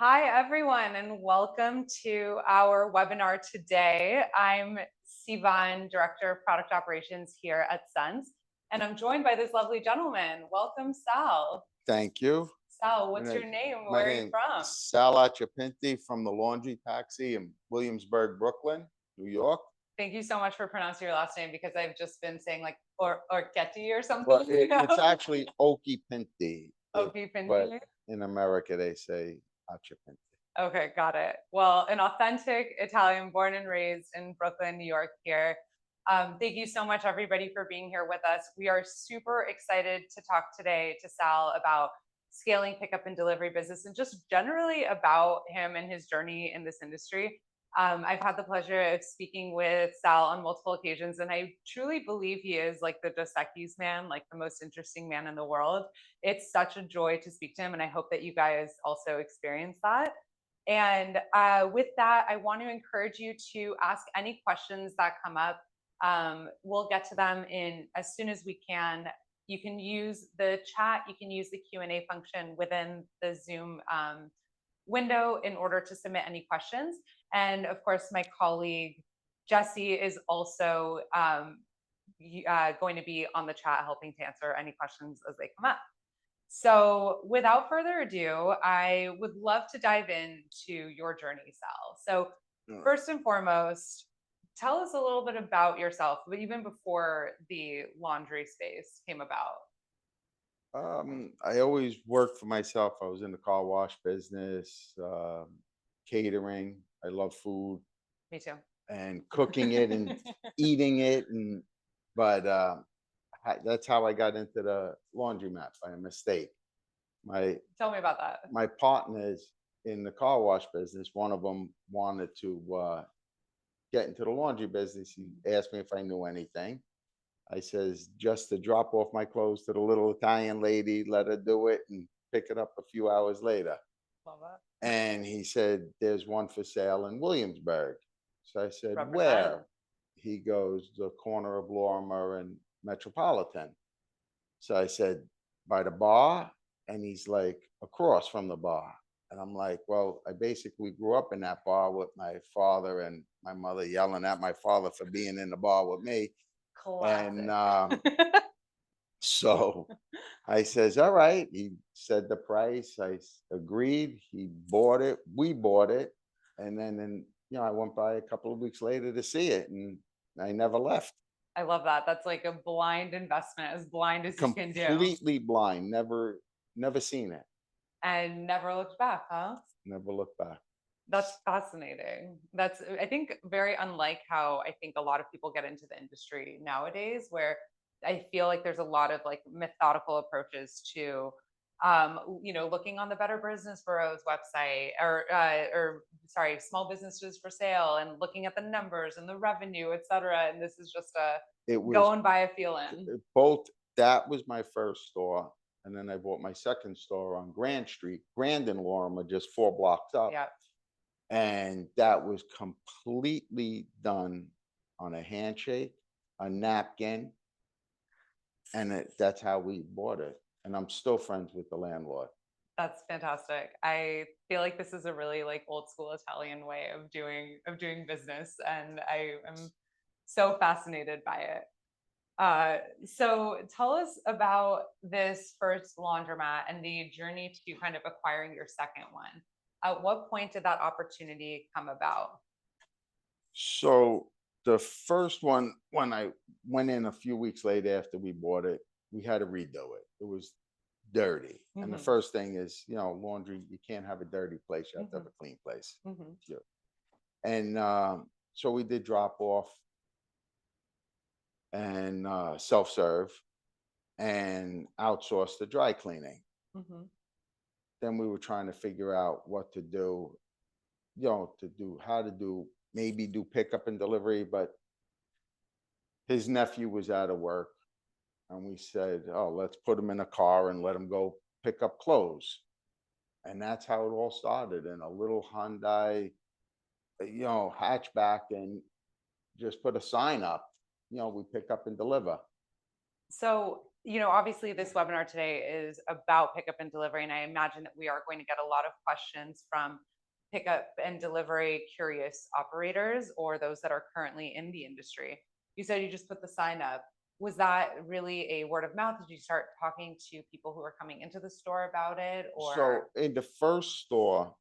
Hi, everyone, and welcome to our webinar today. I'm Sivan, Director of Product Operations here at Sense, and I'm joined by this lovely gentleman. Welcome, Sal. Thank you. Sal, And what's your name? my Where are you name from? is Sal Occhipinti from the Laundry Taxi in Williamsburg, Brooklyn, New York. Thank you so much for pronouncing your last name because I've just been saying like or Getty or Well, something. it's actually Occhipinti, Okay, but Pinti. in America they say Occhipinti. Okay, got it. Well, an authentic Italian, born and raised in Brooklyn, New York here. Thank you so much, everybody, for being here with us. We are super excited to talk today to Sal about scaling pickup and delivery business and just generally about him and his journey in this industry. I've had the pleasure of speaking with Sal on multiple occasions, and I truly believe he is like the Dos Equis man, like the most interesting man in the world. It's such a joy to speak to him, and I hope that you guys also experience that. And with that, I want to encourage you to ask any questions that come up. We'll get to them in as soon as we can. You can use the chat, you can use the Q&A function within the Zoom window in order to submit any questions. And of course, my colleague Jesse is also going to be on the chat helping to answer any questions as they come up. So, without further ado, I would love to dive into your journey, Sal. So, first and foremost, tell us a little bit about yourself, but even before the laundry space came about. I always worked for myself. I was in the car wash business, catering. I love food Me too. and cooking it and eating it, and but that's how I got into the laundromat by a mistake. My Tell me about that. my partners in the car wash business, one of them wanted to get into the laundry business. He asked me if I knew anything. I says, just to drop off my clothes to the little Italian lady, let her do it, and pick it up a few hours later. Love that. And he said, there's one for sale in Williamsburg. So I said, Represent. where? He goes, the corner of Lorimer and Metropolitan. So I said, by the bar? And he's like, across from the bar. And I'm like, well, I basically grew up in that bar with my father and my mother yelling at my father for being in the bar with me. And Classic. so I says, all right. He said the price. Agreed. He bought it. We bought it. And then I went by a couple of weeks later to see it, and I never left. I love that. That's like a blind investment, as blind as you can do, Completely blind. Never seen it. and never looked back, huh? Never looked back. That's fascinating. That's, I think, very unlike how I think a lot of people get into the industry nowadays, where I feel like there's a lot of like methodical approaches to, looking on the Better Business Bureau's website or sorry, small businesses for sale and looking at the numbers and the revenue, et cetera. And this is just a It was going by a feeling. both. That was my first store. And then I bought my second store on Grand Street, Grand and Lorimer, just 4 blocks up. Yeah. And that was completely done on a handshake, a napkin, and that's how we bought it. And I'm still friends with the landlord. That's fantastic. I feel like this is a really like old school Italian way of doing business, and I am so fascinated by it. So tell us about this first laundromat and the journey to kind of acquiring your second one. At what point did that opportunity come about? So the first one, when I went in a few weeks later after we bought it, we had to redo it. It was dirty. And the Hmm. first thing is, laundry, you can't have a dirty place. You have to have Hmm. a clean place. Hmm. Sure. And so we did drop off and self-serve and outsource the dry cleaning. Hmm. Then we were trying to figure out what to do, how to maybe do pickup and delivery, but his nephew was out of work, and we said, oh, let's put him in a car and let him go pick up clothes. And that's how it all started, in a little Hyundai, hatchback, and just put a sign up, we pick up and deliver. So Obviously this webinar today is about pickup and delivery, and I imagine that we are going to get a lot of questions from pickup and delivery curious operators or those that are currently in the industry. You said you just put the sign up. Was that really a word of mouth? Did you start talking to people who were coming into the store about it, So or? in the first store,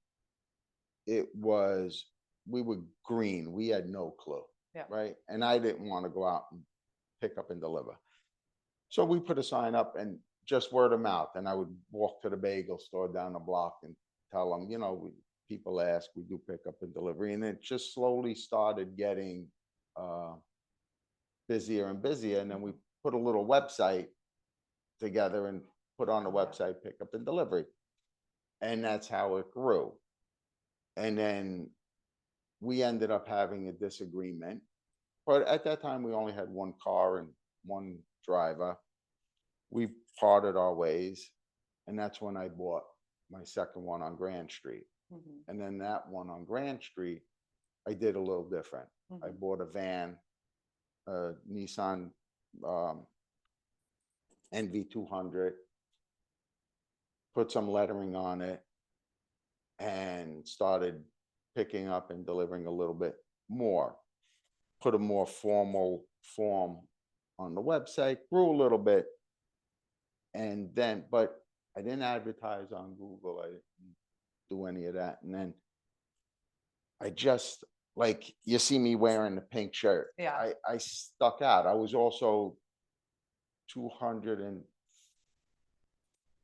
it was, we were green. We had no clue, Yeah. right? And I didn't want to go out and pick up and deliver. So we put a sign up and just word of mouth. And I would walk to the bagel store down the block and tell them, people ask, we do pick up and delivery. And it just slowly started getting uh, busier and busier. And then we put a little website together and put on the Yeah. website pick up and delivery. And that's how it grew. And then we ended up having a disagreement. But at that time, we only had one car and one driver. We parted our ways. And that's when I bought my second one on Grand Street. Mhm. And then that one on Grand Street, I did a little different. I Mhm. bought a van, a Nissan NV200, put some lettering on it, and started picking up and delivering a little bit more. Put a more formal form on the website, grew a little bit. And then, but I didn't advertise on Google. I didn't do any of that. And then I just, like, you see me wearing the pink shirt. Yeah. I stuck out. I was also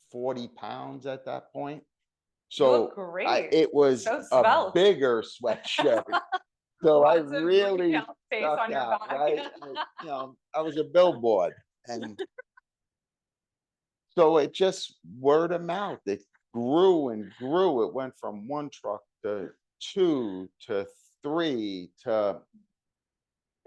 240 pounds at that point. You look So great. it was So a svelte. bigger sweatshirt. So I Lots of really retail space stuck on your out, back. right? I was a billboard. And so it just word of mouth. It grew and grew. It went from one truck to two to three to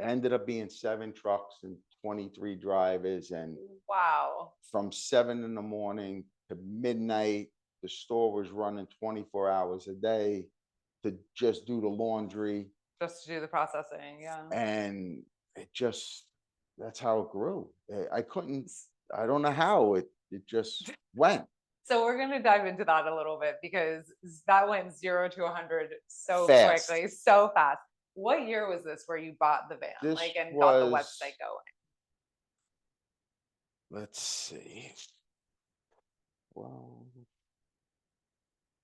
ended up being 7 trucks and 23 drivers. And Wow. from 7 in the morning to midnight, the store was running 24 hours a day to just do the laundry. Just to do the processing. Yeah. And it just, that's how it grew. I couldn't, I don't know how it just went So we're going to dive into that a little bit because that went 0 to 100 so fast. quickly, so fast. What year was this where you bought the van, This like, and got the was, website going? let's see, well,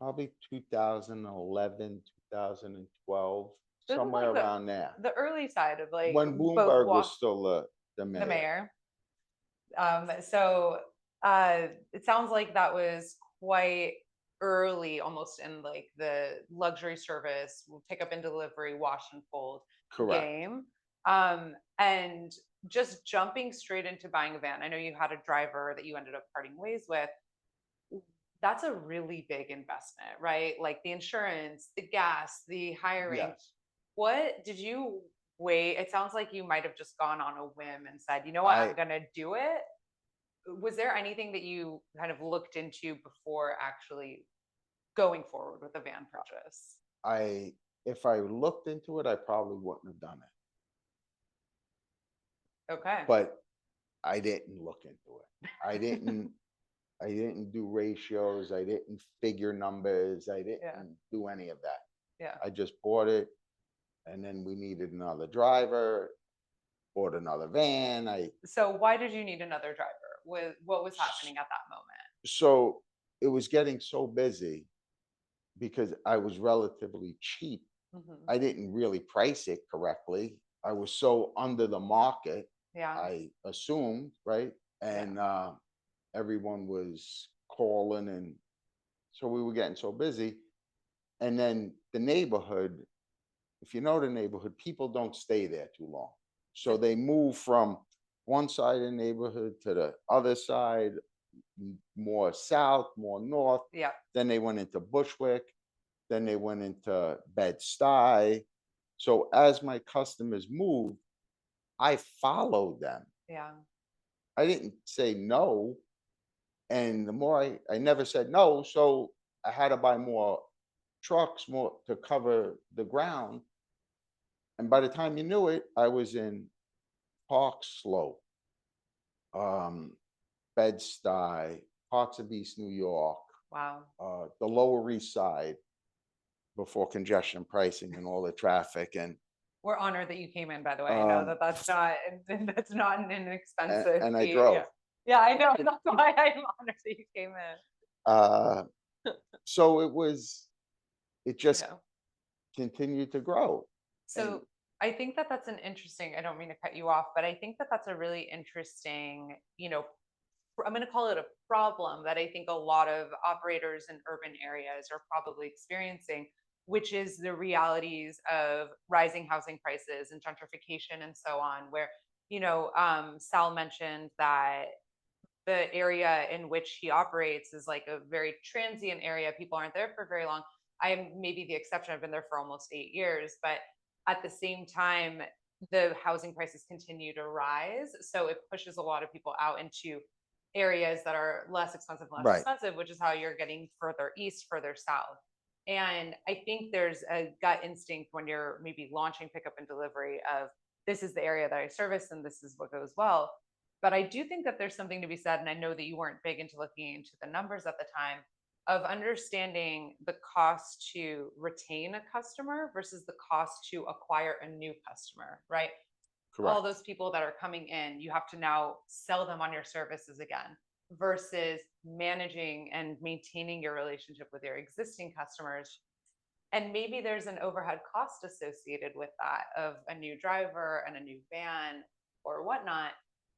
probably 2011, 2012, This is somewhere like the around there. the early side of like When both Bloomberg was walk still the the mayor. mayor. So it sounds like that was quite early, almost in like the luxury service, pickup and delivery, wash and fold Correct. game. And just jumping straight into buying a van. I know you had a driver that you ended up parting ways with. That's a really big investment, right? Like the insurance, the gas, the hiring. Yes. What did you weigh? It sounds like you might have just gone on a whim and said, you know what, I'm I going to do it. Was there anything that you kind of looked into before actually going forward with the van purchase? I if I looked into it, I probably wouldn't have done it. Okay. But I didn't look into it. I didn't do ratios. I didn't figure numbers. I Yeah. didn't do any of that. Yeah. I just bought it, and then we needed another driver, bought another van. So why did you need another driver? What was happening at that moment? So it was getting so busy because I was relatively cheap. Hmm. I didn't really price it correctly. I was so under the market, Yeah. I assumed, right? Yeah. And everyone was calling, and so we were getting so busy. And then the neighborhood, if you know the neighborhood, people don't stay there too long. So they move from one side of the neighborhood to the other side, more south, more north. Yeah. Then they went into Bushwick. Then they went into Bed-Stuy. So as my customers moved, I followed them. Yeah. I didn't say no. And the more I never said no. So I had to buy more trucks, more to cover the ground. And by the time you knew it, I was in Park Slope. Um, Bed-Stuy, parts of East New York, Wow. the Lower East Side before congestion pricing and all the traffic. And We're honored that you came in, by the way. I know um, that that's not that's not an inexpensive and I fee. Yeah. drove. Yeah, I know. That's why I'm honored that you came in. Uh, so it just Yeah. continued to grow. And So I think that that's an interesting, I don't mean to cut you off, but I think that that's a really interesting, I'm going to call it a problem that I think a lot of operators in urban areas are probably experiencing, which is the realities of rising housing prices and gentrification and so on. Where, Sal mentioned that the area in which he operates is like a very transient area. People aren't there for very long. I am maybe the exception. I've been there for almost 8 years, but at the same time, the housing prices continue to rise. So it pushes a lot of people out into areas that are less right, expensive, which is how you're getting further east, further south. And I think there's a gut instinct when you're maybe launching pickup and delivery of this is the area that I service and this is what goes well. But I do think that there's something to be said, and I know that you weren't big into looking into the numbers at the time, of understanding the cost to retain a customer versus the cost to acquire a new customer, right? All correct. those people that are coming in, you have to now sell them on your services again versus managing and maintaining your relationship with your existing customers. And maybe there's an overhead cost associated with that of a new driver and a new van or whatnot,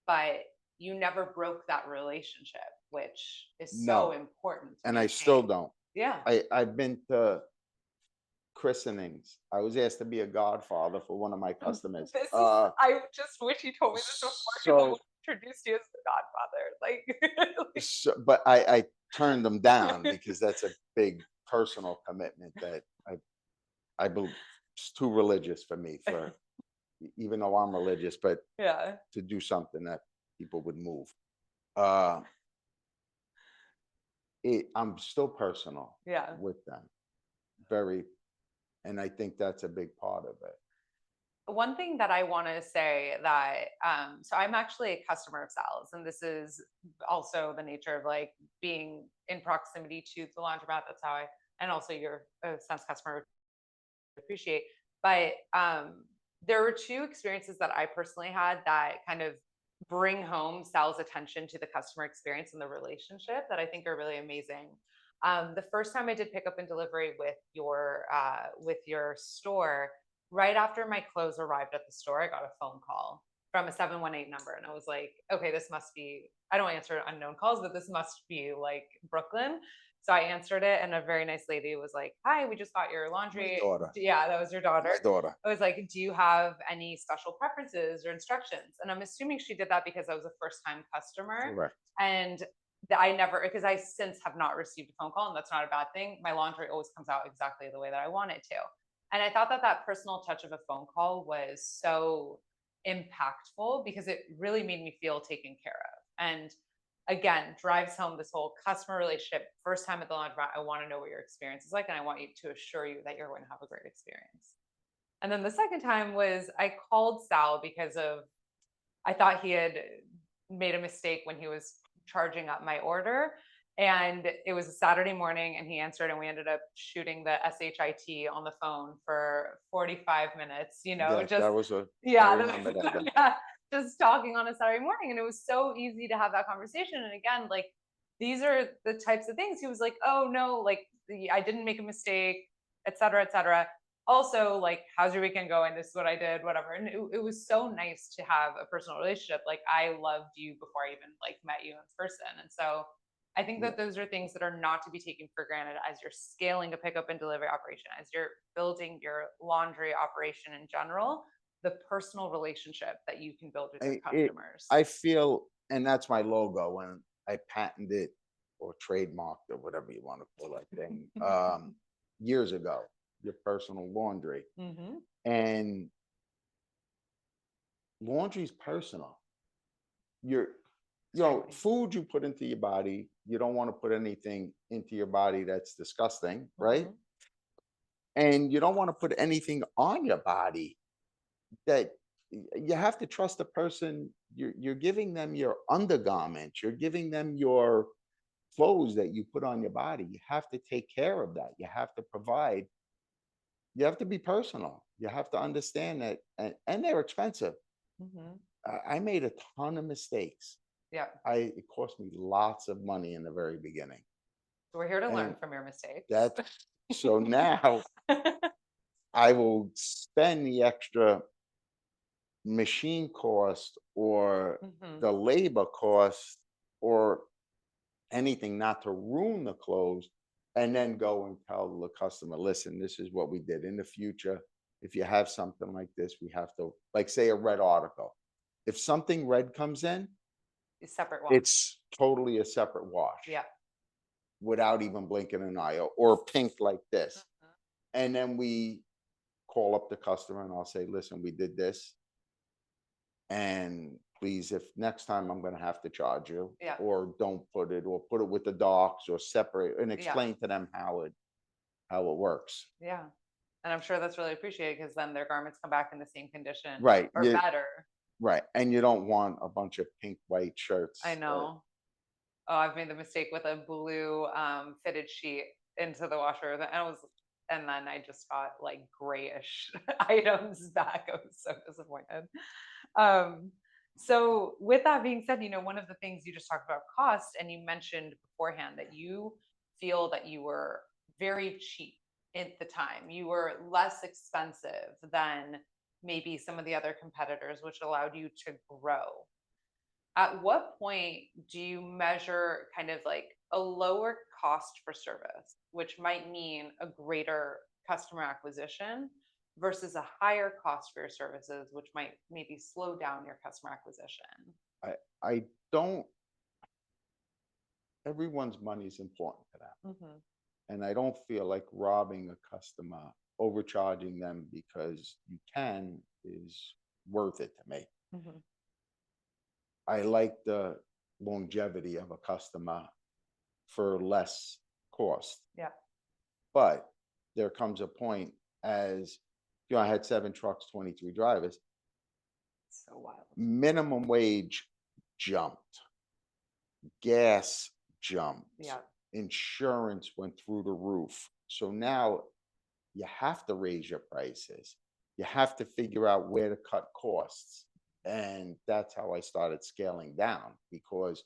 but you never broke that relationship, which is so No, important to and I still maintain. don't. Yeah. I've been to christenings. I was asked to be a godfather for one of my customers. This is, I just wish you told me this before because I So, would introduce you as the godfather. Like, but I turned them down because that's a big personal commitment that I believe it's too religious for me for, even though I'm religious, but yeah. to do something that people would move. Uh, I'm still personal Yeah. with them, very, and I think that's a big part of it. One thing that I want to say that, so I'm actually a customer of Sal's, and this is also the nature of like being in proximity to the laundromat. That's how and also you're a sense customer appreciate. But there were two experiences that I personally had that kind of bring home Sal's attention to the customer experience and the relationship that I think are really amazing. The first time I did pickup and delivery with your store, right after my clothes arrived at the store, I got a phone call from a 718 number, and I was like, okay, this must be. I don't answer unknown calls, but this must be like Brooklyn. So I answered it, and a very nice lady was like, "Hi, we just got your My laundry." daughter, Yeah, that was your daughter. my daughter, I was like, "Do you have any special preferences or instructions?" And I'm assuming she did that because I was a first time customer. correct. And I never, because I since have not received a phone call, and that's not a bad thing. My laundry always comes out exactly the way that I want it to. And I thought that that personal touch of a phone call was so impactful because it really made me feel taken care of. And again, drives home this whole customer relationship. First time at the laundromat, I want to know what your experience is like, and I want you to assure you that you're going to have a great experience. And then the second time was I called Sal because of I thought he had made a mistake when he was charging up my order. And it was a Saturday morning, and he answered, and we ended up shooting the SHIT on the phone for 45 minutes, Yes, just, that was a, I yeah, remember that day. yeah, just talking on a Saturday morning. And it was so easy to have that conversation. And again, like, these are the types of things. He was like, oh, no, like, I didn't make a mistake, et cetera, et cetera. Also, like, how's your weekend going? This is what I did, whatever. And it was so nice to have a personal relationship. Like, I loved you before I even like met you in person. And so I think Yeah, that those are things that are not to be taken for granted as you're scaling a pickup and delivery operation, as you're building your laundry operation in general, the personal relationship that you can build with your I it customers. I feel, and that's my logo, and I patented it or trademarked or whatever you want to call that thing, years ago. Your personal laundry, Hmm. and laundry's personal. You're, Extremely. food you put into your body, you don't want to put anything into your body that's disgusting, right? Hmm. And you don't want to put anything on your body that you have to trust the person. You're giving them your undergarments. You're giving them your clothes that you put on your body. You have to take care of that. You have to provide. You have to be personal. You have to understand that, and they're expensive. Mhm. I made a ton of mistakes. Yeah. It cost me lots of money in the very beginning, So we're here to learn and from your mistakes. that's so now I will spend the extra machine cost or Mhm. the labor cost or anything not to ruin the clothes, and then go and tell the customer, listen, this is what we did in the future. If you have something like this, we have to, like, say, a red article. If something red comes in, Separate wash. it's totally a separate wash Yeah. without even blinking an eye, or pink like this. Mhm. And then we call up the customer and I'll say, listen, we did this. And please, if next time I'm going to have to charge you, Yeah. or don't put it, or put it with the docs, or separate, and Yeah. explain to them how it works. Yeah. And I'm sure that's really appreciated because then their garments come back in the same condition Right. or better. Right. And you don't want a bunch of pink, white I shirts. know. Oh, I've made the mistake with a blue fitted sheet into the washer, and then I just got like grayish items back. I was so disappointed. Um, so, with that being said, one of the things you just talked about cost, and you mentioned beforehand that you feel that you were very cheap at the time. You were less expensive than maybe some of the other competitors, which allowed you to grow. At what point do you measure kind of like a lower cost for service, which might mean a greater customer acquisition versus a higher cost for your services, which might maybe slow down your customer acquisition? I don't, everyone's money is important to them. Hmm. And I don't feel like robbing a customer, overcharging them because you can, is worth it to me. Hmm. I like the longevity of a customer for less cost. Yeah. But there comes a point, as I had 7 trucks, 23 drivers, So wild. minimum wage jumped, gas jumped, Yeah. insurance went through the roof. So now you have to raise your prices. You have to figure out where to cut costs. And that's how I started scaling down, because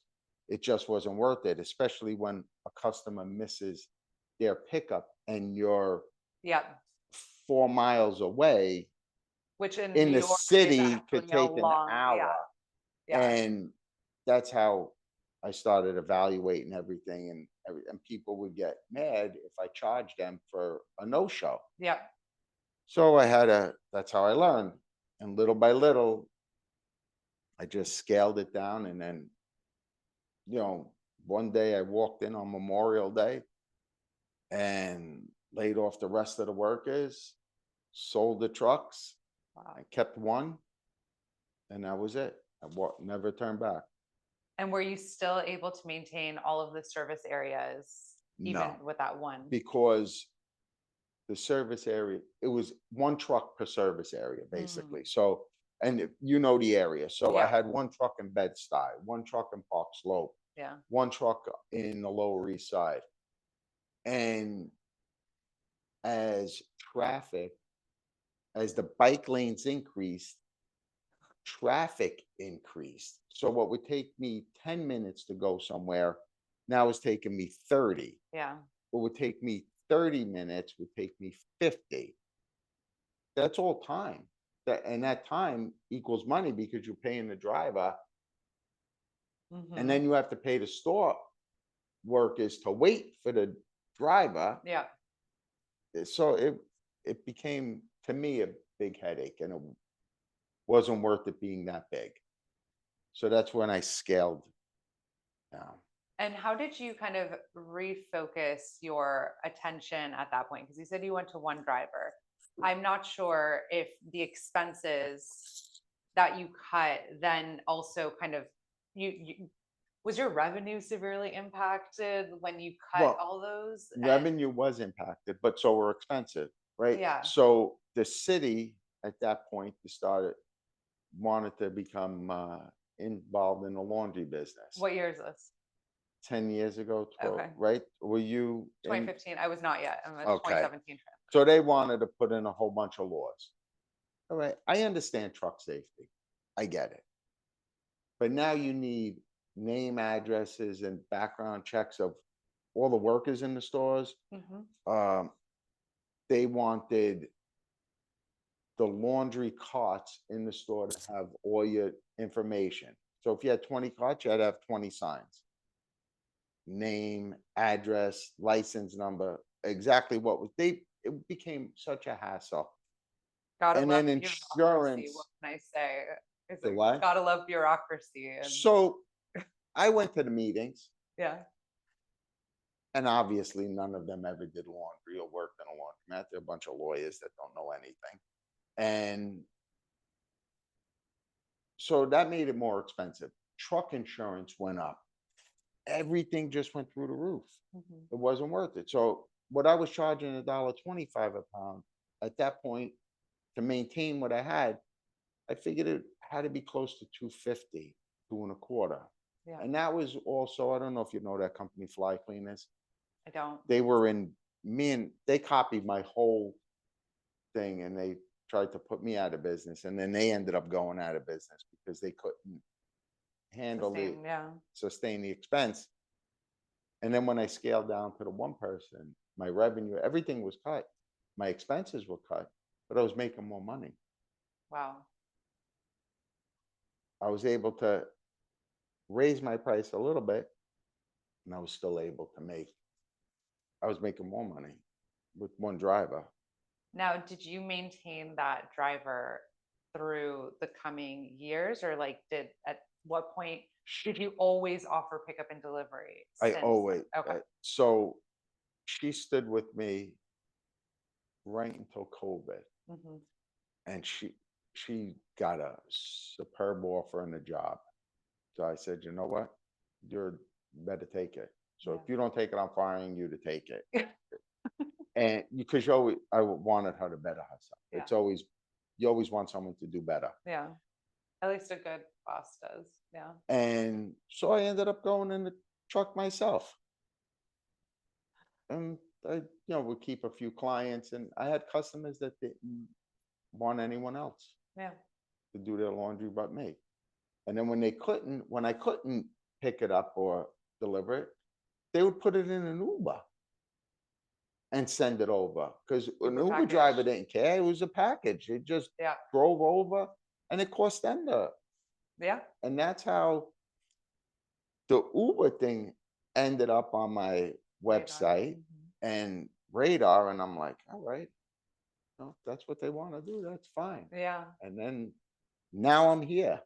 it just wasn't worth it, especially when a customer misses their pickup and you're Yeah. 4 miles away. Which in In New the York is city could actually a take an long, yeah. hour. Yeah. And that's how I started evaluating everything. And people would get mad if I charged them for a no-show. Yeah. So that's how I learned. And little by little, I just scaled it down. And then, you know, one day I walked in on Memorial Day and laid off the rest of the workers, sold the trucks. Wow. I kept one, and that was it. Never turned back. And were you still able to maintain all of the service areas even No, with that one? because the service area, it was 1 truck per service area, Mm. basically. So, and you know the area. So I Yeah. had 1 truck in Bed-Stuy, 1 truck in Park Slope, Yeah. 1 truck in the Lower East Side. And as traffic, as the bike lanes increased, traffic increased. So what would take me 10 minutes to go somewhere now is taking me 30. Yeah. What would take me 30 minutes would take me 50. That's all time. And that time equals money because you're paying the driver, and Mhm. then you have to pay the store workers to wait for the driver. Yeah. So it became, to me, a big headache, and it wasn't worth it being that big. So that's when I scaled down. And how did you kind of refocus your attention at that point? Because you said you went to one driver. I'm not sure if the expenses that you cut then also kind of you was your revenue severely impacted when you cut Well, all those? And revenue was impacted, but so were expensive, right? yeah. So the city at that point started. wanted to become involved in the laundry business. What year is this? 10 years ago, 12, Okay. right? Were you in? 2015. I was not yet. I'm a Okay. 2017 trend. So they wanted to put in a whole bunch of laws. All right. I understand truck safety. I get it. But now you need name, addresses, and background checks of all the workers in the stores. Mhm. They wanted the laundry carts in the store to have all your information. So if you had 20 carts, you had to have 20 signs. Name, address, license number, exactly what was it became such a hassle. Gotta And love then bureaucracy. insurance, What can I say? It's the like, what? gotta love bureaucracy. And So I went to the meetings, yeah, and obviously none of them ever did laundry or worked in a laundromat. They're a bunch of lawyers that don't know anything. And so that made it more expensive. Truck insurance went up. Everything just went through the roof. mhm, It wasn't worth it. So what I was charging $1.25 a pound at that point to maintain what I had, I figured it had to be close to 250, 2.25. yeah, And that was also, I don't know if you know that company, Fly Cleaners. I don't. They were in me and they copied my whole thing and they tried to put me out of business. And then they ended up going out of business because they couldn't handle the Sustain, yeah. sustain the expense. And then when I scaled down to the one person, my revenue, everything was cut. My expenses were cut, but I was making more money. Wow. I was able to raise my price a little bit and I was still able to I was making more money with one driver. Now, did you maintain that driver through the coming years, or like, at what point did you always offer pickup and delivery I since always, then? Okay. so she stood with me right until COVID Hmm. and she got a superb offer and a job. So I said, you know what? You're better take it. So if Yeah. you don't take it, I'm firing you to take it. And because you always, wanted her to better herself. Yeah. It's always, you always want someone to do better. Yeah. At least a good boss does. Yeah. And so I ended up going in the truck myself. And would keep a few clients and I had customers that didn't want anyone else Yeah. to do their laundry but me. And then when I couldn't pick it up or deliver it, they would put it in an Uber and send it over because an Uber Uber driver package. didn't care. It was a package. It just Yeah. drove over and it cost them Yeah. and that's how the Uber thing ended up on my Radar. website Mhm. and radar. And I'm like, all right, no, if that's what they want to do, that's fine. Yeah. And then now I'm here.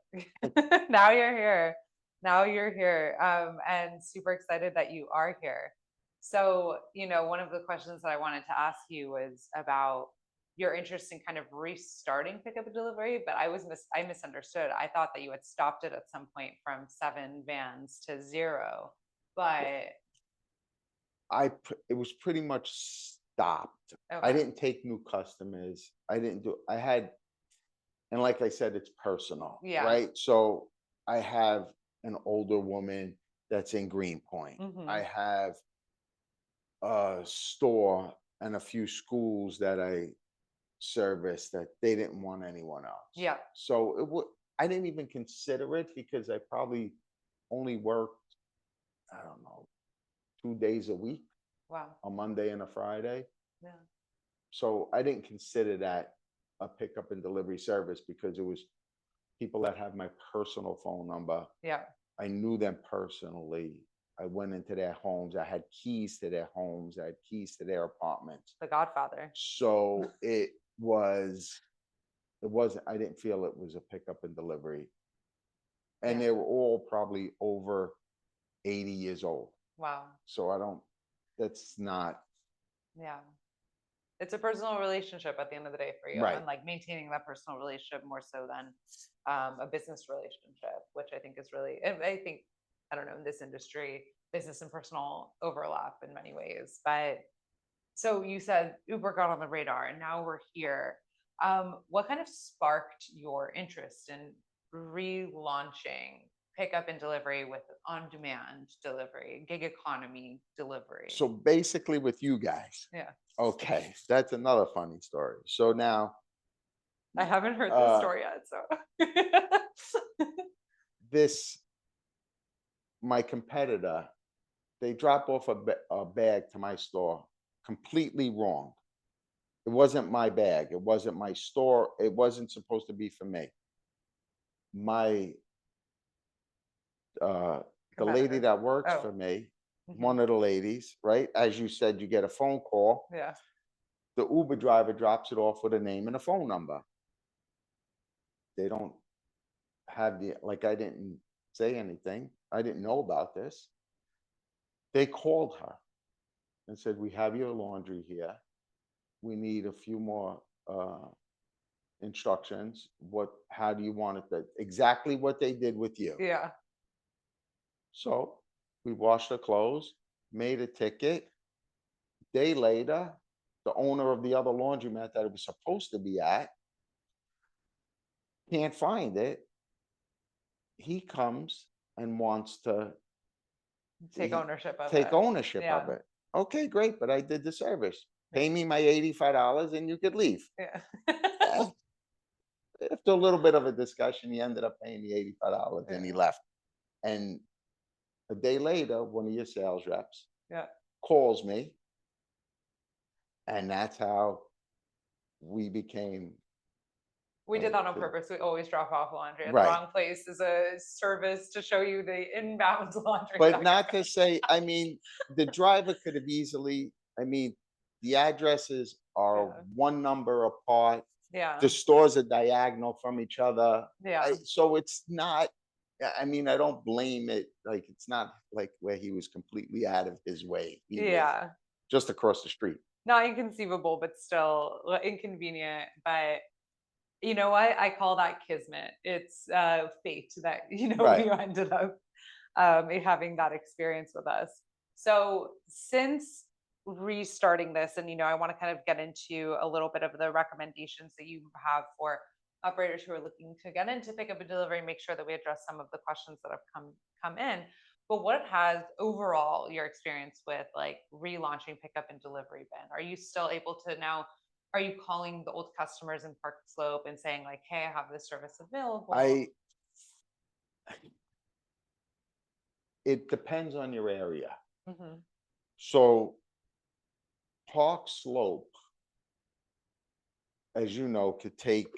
Now you're here. Now you're here. And super excited that you are here. So, one of the questions that I wanted to ask you was about your interest in kind of restarting pickup and delivery, but I misunderstood. I thought that you had stopped it at some point from 7 vans to 0. But It was pretty much stopped. I okay. didn't take new customers. I didn't do, I had, and like I said, it's personal, Yeah. right? So I have an older woman that's in Greenpoint. I Hmm. have a store and a few schools that I service that they didn't want anyone else. Yeah. So I didn't even consider it because I probably only worked, I don't know, 2 days a week, Wow. a Monday and a Friday. Yeah. So I didn't consider that a pickup and delivery service because it was people that have my personal phone number. Yeah. I knew them personally. I went into their homes. I had keys to their homes. I had keys to their apartments. The Godfather. So it wasn't, I didn't feel it was a pickup and delivery. And Yeah. they were all probably over 80 years old. Wow. So that's not Yeah. It's a personal relationship at the end of the day for you, right. and like maintaining that personal relationship more so than a business relationship, which I think is really, and I think, I don't know, in this industry, business and personal overlap in many ways. But so you said Uber got on the radar and now we're here. What kind of sparked your interest in relaunching pickup and delivery with on-demand delivery, gig economy delivery? So basically with you guys, Yeah, okay, that's another funny story. So now, I haven't heard this uh, story yet, so. this, my competitor, they drop off a bag to my store completely wrong. It wasn't my bag. It wasn't my store. It wasn't supposed to be for me. My uh the lady Competitor. that works Oh, for me, mhm, one of the ladies, right? As you said, you get a phone call. yeah, The Uber driver drops it off with a name and a phone number. They don't have the, like, I didn't say anything. I didn't know about this. They called her and said, "We have your laundry here. We need a few more instructions. How do you want it to, exactly what they did with you?" yeah, So we washed the clothes, made a ticket. Day later, the owner of the other laundromat that it was supposed to be at can't find it. He comes and wants to take he, ownership of take it. ownership of Yeah, it. Okay, great, but I did the service. yeah, Pay me my $85 and you could leave. yeah. Eh, After a little bit of a discussion, he ended up paying the $85 and he Yeah, left. And a day later, one of your sales reps yeah. calls me, and that's how we became. We did that on To, purpose. We always drop off laundry at the right, wrong place as a service to show you the inbound laundry but that you're not to say. I mean, the driver could have easily. I mean, the addresses are Yeah, one number apart. yeah, The stores are diagonal from each other, yeah, so it's not. I mean, I don't blame it. Like, it's not like where he was completely out of his way. He was yeah. just across the street. Not inconceivable, but still inconvenient. But you know what? I call that kismet. It's fate that Right. you ended up having that experience with us. So since restarting this, and I want to kind of get into a little bit of the recommendations that you have for operators who are looking to get into pickup and delivery, make sure that we address some of the questions that have come in. But what has overall your experience with like relaunching pickup and delivery been? Are you still able to now? Are you calling the old customers in Park Slope and saying like, "Hey, I have this service available"? I It depends on your area. Hmm. So Park Slope, as you know, could take,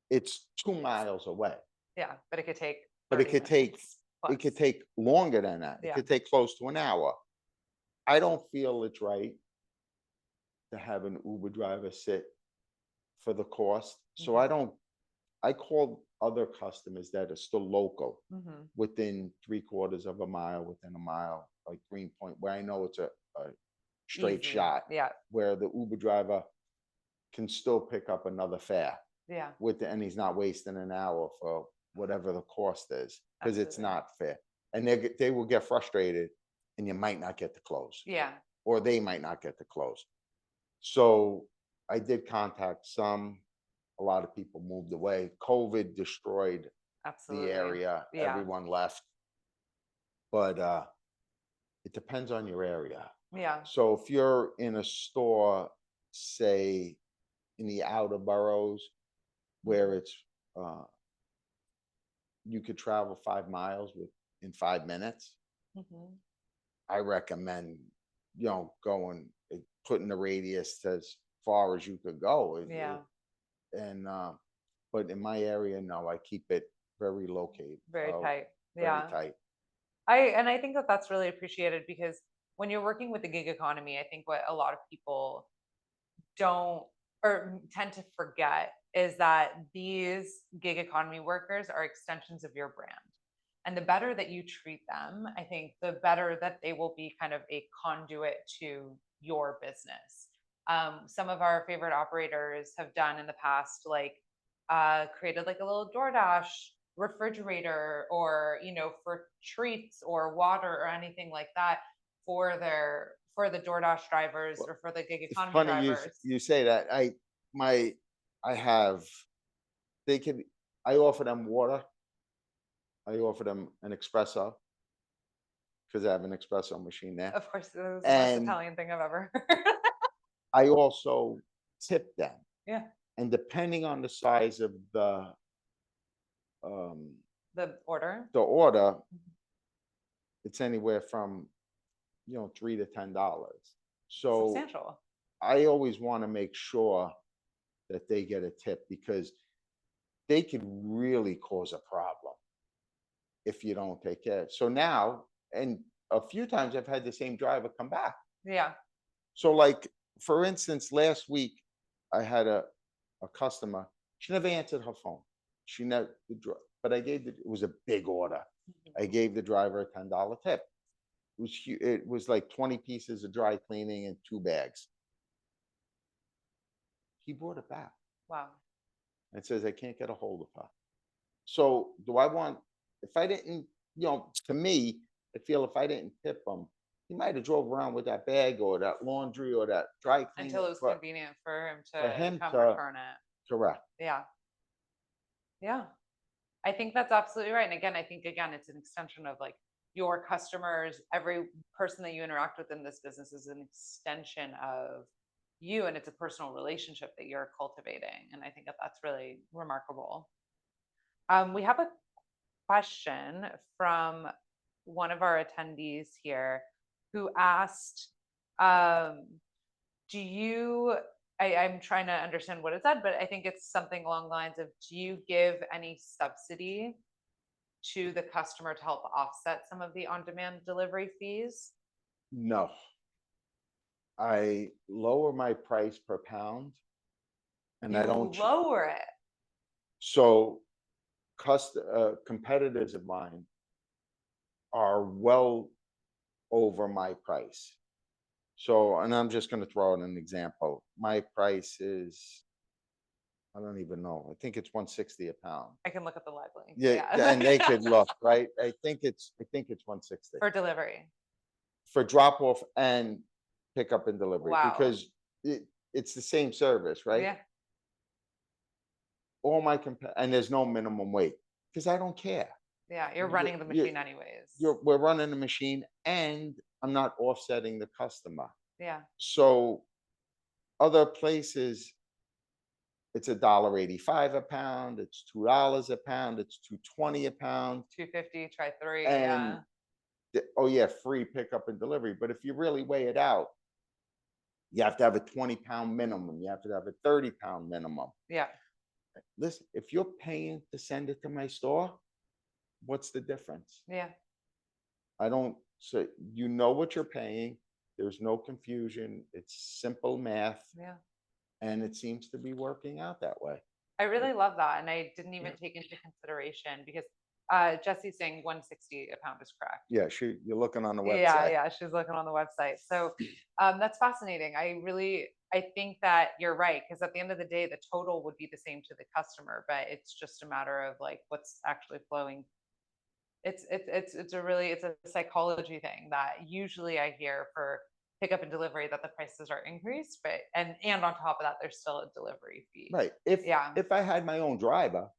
it's 2 miles away, Yeah, but it could take but 30 minutes it could plus. take longer than that. It Yeah. could take close to an hour. I don't feel it's right to have an Uber driver sit for the cost. So Mhm, I called other customers that are still local, mhm. within 3/4 of a mile, within a mile, like Greenpoint, where I know it's a straight Easy. shot, Yeah, where the Uber driver can still pick up another fare yeah, and he's not wasting an hour for whatever the cost is, because it's absolutely. not fair. And they will get frustrated and you might not get to close, Yeah, or they might not get to close. So I did contact some. A lot of people moved away. COVID destroyed the absolutely. area. Yeah, Everyone left. But it depends on your area. yeah, So if you're in a store, say in the outer boroughs, where mhm, it's uh, you could travel 5 miles in 5 minutes, mhm. I recommend, going, putting the radius as far as you could go. Yeah, And But in my area, no, I keep it very located, very tight. very Yeah. tight. I think that that's really appreciated because when you're working with the gig economy, I think what a lot of people don't or tend to forget is that these gig economy workers are extensions of your brand. And the better that you treat them, I think the better that they will be kind of a conduit to your business. Some of our favorite operators have done in the past, like created like a little DoorDash refrigerator or, for treats or water or anything like that for the DoorDash drivers Well, or for the gig it's economy funny drivers. you say that. My I have, they can, I offer them water. I offer them an espresso because I have an espresso machine there. Of course, this is the most And Italian thing I've ever heard. I also tip them. Yeah, And depending on the size of um, the order. the order, Mhm. it's anywhere from, $3 to $10. So Substantial. I always want to make sure that they get a tip because they could really cause a problem if you don't take care. So now, and a few times I've had the same driver come back. Yeah. So, like, for instance, last week I had a customer. She never answered her phone. She never, but I gave it was a big order. I Mhm. gave the driver a $10 tip. It was like 20 pieces of dry cleaning and 2 bags. He brought it back Wow. and says I can't get a hold of her. So do I want, if I didn't, to me, I feel if I didn't tip him, he might have drove around with that bag or that laundry or that dry Until cleaning. it was But convenient for him for to him come to return it. correct. Yeah. Yeah. I think that's absolutely right. And again, I think again, it's an extension of like your customers, every person that you interact with in this business is an extension of you, and it's a personal relationship that you're cultivating. And I think that that's really remarkable. We have a question from one of our attendees here who asked, um, do you, I'm trying to understand what it said, but I think it's something along the lines of, do you give any subsidy to the customer to help offset some of the on-demand delivery fees? No, I lower my price per pound and I You don't, lower it. so competitors of mine are well over my price. So, and I'm just going to throw out an example. My price is, I don't even know. I think it's 160 a pound. I can look at the live link. Yeah, and they Yeah. could look, right? I think it's 160 For delivery. for drop off and pick up and delivery Wow. because it's the same service, right? Yeah. All my and there's no minimum weight because I don't care. Yeah. You're You, running the you, machine anyways. we're running the machine and I'm not offsetting the customer. Yeah. So other places, it's $1.85 a pound, it's $2 a pound, it's 220 a pound, 250, try three. and Yeah. oh yeah, free pickup and delivery. But if you really weigh it out, you have to have a 20-pound minimum, you have to have a 30-pound minimum. Yeah. Listen, if you're paying to send it to my store, what's the difference? Yeah. I don't say, you know what you're paying. There's no confusion. It's simple math, Yeah. and it seems to be working out that way. I really love that. And I didn't even take into consideration because Jesse's saying 160 a pound is correct. Yeah, you're looking on the Yeah, website. yeah, she's looking on the website. So that's fascinating. I think that you're right because at the end of the day, the total would be the same to the customer, but it's just a matter of like what's actually flowing. It's a psychology thing that usually I hear for pickup and delivery that the prices are increased, but and on top of that, there's still a delivery fee. Right. If Yeah, if I had my own driver,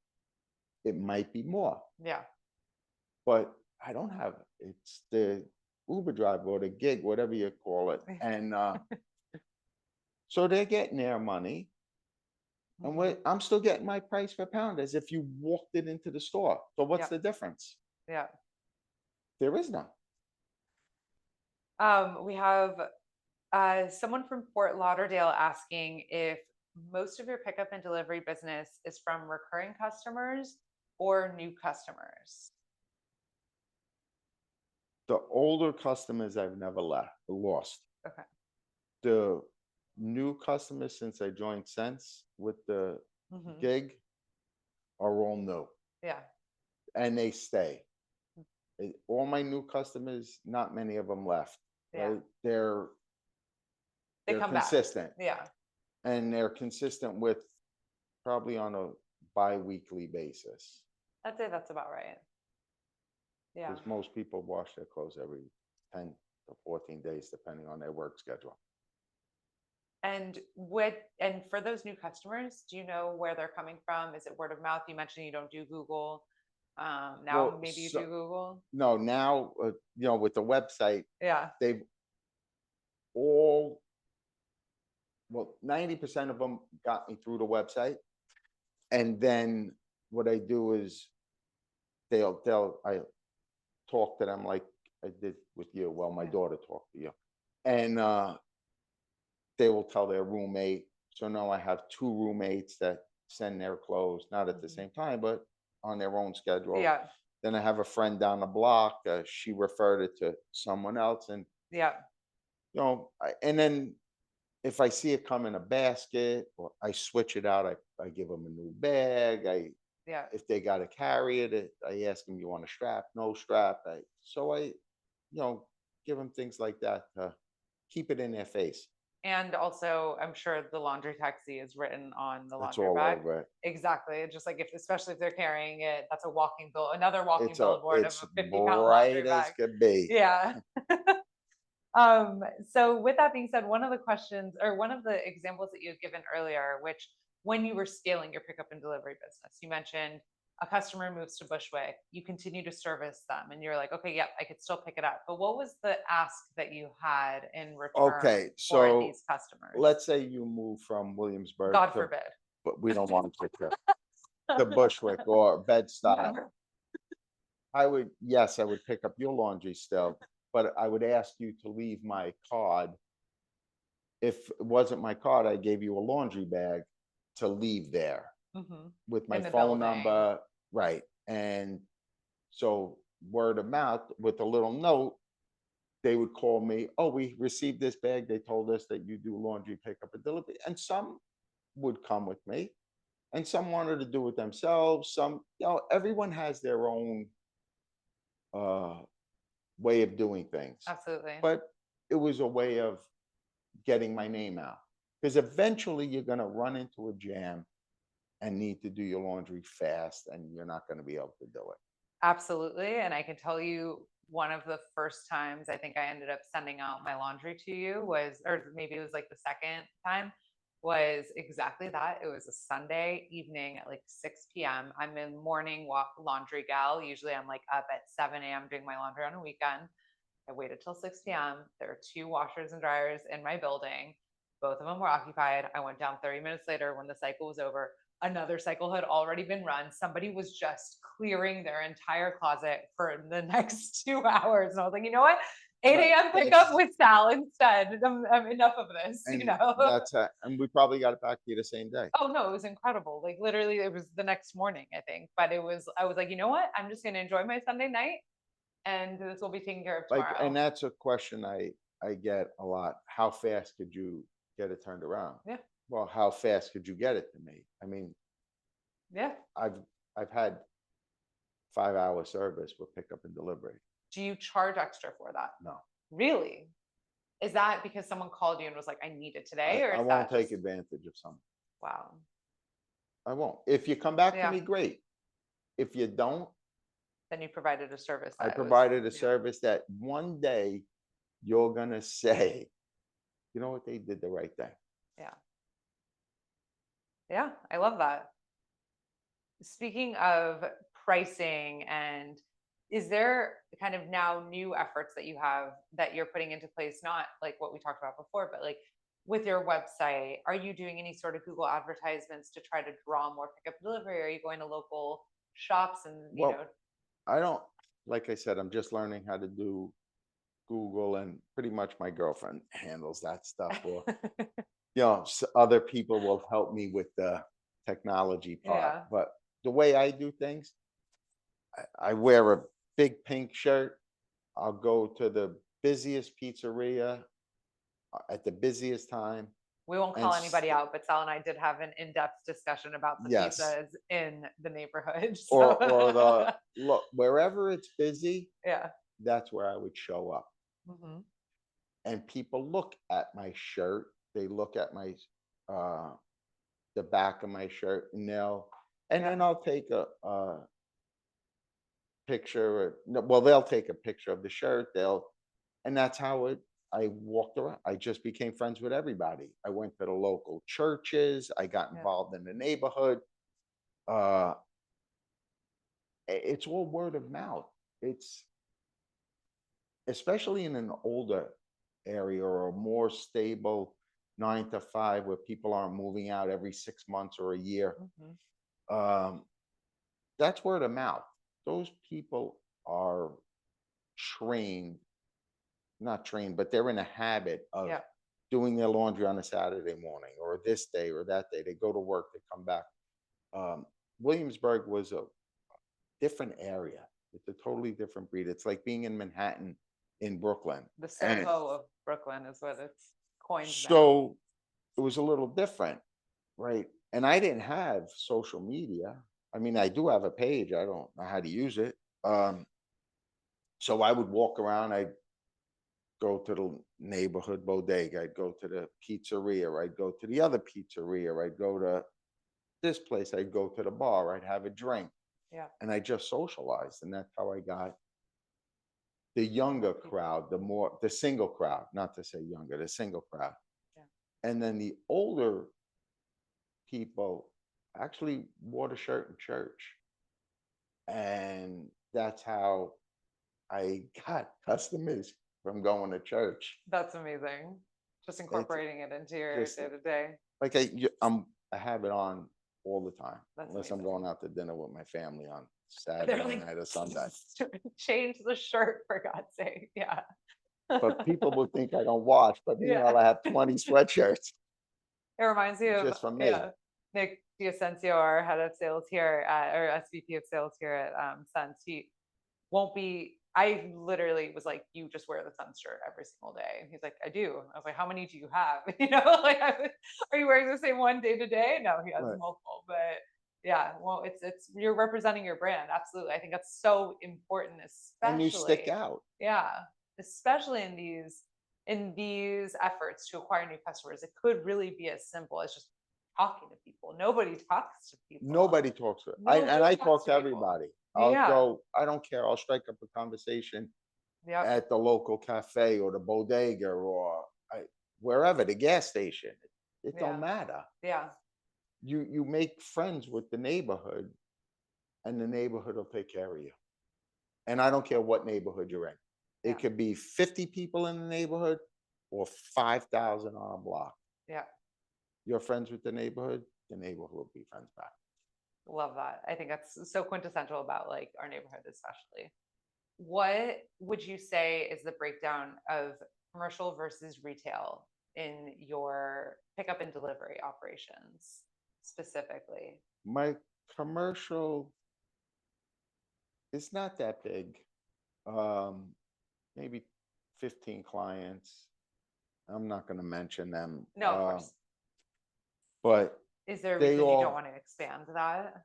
it might be more, yeah, but I don't have it. It's the Uber driver or the gig, whatever you call it. And so they're getting their money. And mhm, I'm still getting my price per pound as if you walked it into the store. So what's yeah, the difference? yeah. There is none. We have someone from Fort Lauderdale asking if most of your pickup and delivery business is from recurring customers or new customers. The older customers I've never lost. Okay. The new customers since I joined Sense with the Hmm. gig are all new Yeah. and they stay. All my new customers, not many of them left, Yeah. right? They're They they're come back. consistent Yeah. and they're consistent with probably on a bi-weekly basis I'd say that's about right. Yeah. because most people wash their clothes every 10 to 14 days, depending on their work schedule. And for those new customers, do you know where they're coming from? Is it word of mouth? You mentioned you don't do Google. Now Well, maybe you do Google. no, now, with the website, Yeah. they've all, well, 90% of them got me through the website. And then what I do is I talk to them like I did with you. Well, my Yeah. daughter talked to you. And they will tell their roommate. So now I have two roommates that send their clothes, not at the Mhm. same time, but on their own schedule. Yeah. Then I have a friend down the block. She referred it to someone else, and Yeah. and then if I see it come in a basket, or I switch it out, I give them a new bag. Yeah. If they got to carry it, I ask them, you want a strap? No strap. I give them things like that to keep it in their face. And also, I'm sure the laundry taxi is written on the It's laundry all bag. over it. Exactly. Just like if, especially if they're carrying it, that's a another walking It's billboard of it's a 50-pound laundry bright as bag. could be. Yeah. So with that being said, one of the questions or one of the examples that you had given earlier, which when you were scaling your pickup and delivery business, you mentioned a customer moves to Bushwick, you continue to service them, and you're like, okay, yep, I could still pick it up. But what was the ask that you had in return Okay, for so these customers? let's say you move from Williamsburg God to, forbid. but we don't want to Bushwick or Bed-Stuy. Yeah. Yes, I would pick up your laundry still, but I would ask you to leave my card. If it wasn't my card, I gave you a laundry bag to leave there Mhm. with my In the phone building. number, right? And so word of mouth with a little note, they would call me, oh, we received this bag. They told us that you do laundry pickup and delivery. And some would come with me, and some wanted to do it themselves. Some, everyone has their own uh, way of doing things. Absolutely. But it was a way of getting my name out, because eventually you're going to run into a jam and need to do your laundry fast, and you're not going to be able to do it. Absolutely. And I can tell you one of the first times I think I ended up sending out my laundry to you was, or maybe it was like the second time, was exactly that. It was a Sunday evening at like 6 p.m. I'm in morning walk laundry gal. Usually I'm like up at 7 a.m. doing my laundry on a weekend. I waited till 6 p.m. There are two washers and dryers in my building. Both of them were occupied. I went down 30 minutes later when the cycle was over. Another cycle had already been run. Somebody was just clearing their entire closet for the next 2 hours. And I was like, you know what? 8 a.m. pickup with Sal instead. I'm enough of this, you And know? and we probably got it back to you the same day. Oh no, it was incredible. Like literally, it was the next morning, I think. But I was like, you know what? I'm just going to enjoy my Sunday night and this will be taken care of And tomorrow. that's a question I get a lot. How fast could you get it turned around? Yeah. Well, how fast could you get it to me? I mean, Yeah. I've I've had 5 hour service with pickup and delivery. Do you charge extra for that? No, Really? Is that because someone called you and was like, I need it today? Or I is won't that take just, advantage of someone. wow. I won't. If you come back to Yeah. me, great. If you don't, Then you provided a service I that was, provided a yeah. service that one day you're gonna say, you know what, they did the right thing. Yeah. Yeah. I love that. Speaking of pricing, and is there kind of now new efforts that you have that you're putting into place, not like what we talked about before, but like with your website, are you doing any sort of Google advertisements to try to draw more pickup and delivery? Are you going to local shops and, Well, I don't, like I said, I'm just learning how to do Google, and pretty much my girlfriend handles that stuff. Or, other people will help me with the technology part. yeah. But the way I do things, I wear a big pink shirt. I'll go to the busiest pizzeria at the busiest time. We won't And call anybody out, but Sal and I did have an in-depth discussion about the yes, pizzas in the neighborhood. or So the look, wherever it's busy, yeah. that's where I would show up. Hmm. And people look at my shirt, they look at my uh the back of my shirt, and Yeah. then I'll take a picture. No, well, they'll take a picture of the shirt. And that's how I walked around. I just became friends with everybody. I went to the local churches. I got Yeah. involved in the neighborhood. Uh, it's all word of mouth. It's especially in an older area or a more stable 9 to 5 where people aren't moving out every 6 months or a year. Mhm. Um, that's word of mouth. Those people are trained, not trained, but they're in a habit of Yeah. doing their laundry on a Saturday morning or this day or that day. They go to work, they come back. Um, Williamsburg was a different area. It's a totally different breed. It's like being in Manhattan in Brooklyn. The And Soho of Brooklyn is what it's coined now. so it was a little different, right? And I didn't have social media. I mean, I do have a page. I don't know how to use it. So I would walk around. I'd go to the neighborhood bodega. I'd go to the pizzeria. I'd go to the other pizzeria. I'd go to this place. I'd go to the bar. I'd have a drink. Yeah. And I just socialized. And that's how I got the younger People. crowd, the single crowd, not to say younger, the single crowd. Yeah. And then the older people actually wore the shirt in church. And that's how I got customers from going to church. That's amazing. Just It's incorporating it into your just day to day. like I have it on all the time, That's unless I'm amazing. going out to dinner with my family on They're Saturday like, night or Sunday. change the shirt for God's sake. Yeah. But people will think I don't wash, but meanwhile, Yeah. I have 20 sweatshirts It reminds me of, just for me. yeah, Nick D'Ascencio, our head of sales here at, or SVP of sales here at Sense. He won't be, I literally was like, you just wear the Sense shirt every single day. And he's like, I do. I was like, how many do you have? Like, are you wearing the same one day to day? No, he has Right. multiple, but yeah, well, you're representing your brand. Absolutely. I think that's so important, And you stick especially, out. yeah, especially in these efforts to acquire new customers. It could really be as simple as just talking to people. Nobody talks to people. Nobody talks to I and Nobody I talks talk to to people. everybody. Yeah. I don't care. I'll strike up a conversation Yep. at the local cafe or the bodega or wherever, the gas station. It Yeah. don't matter. Yeah. You make friends with the neighborhood and the neighborhood will take care of you. And I don't care what neighborhood you're in. Yeah. It could be 50 people in the neighborhood or 5,000 on a block. Yeah. You're friends with the neighborhood will be friends back. Love that. I think that's so quintessential about like our neighborhood, especially. What would you say is the breakdown of commercial versus retail in your pickup and delivery operations specifically? My commercial is not that big. Um, Maybe 15 clients. I'm not going to mention them. No, of course. But Is there a they reason you don't all want to expand that?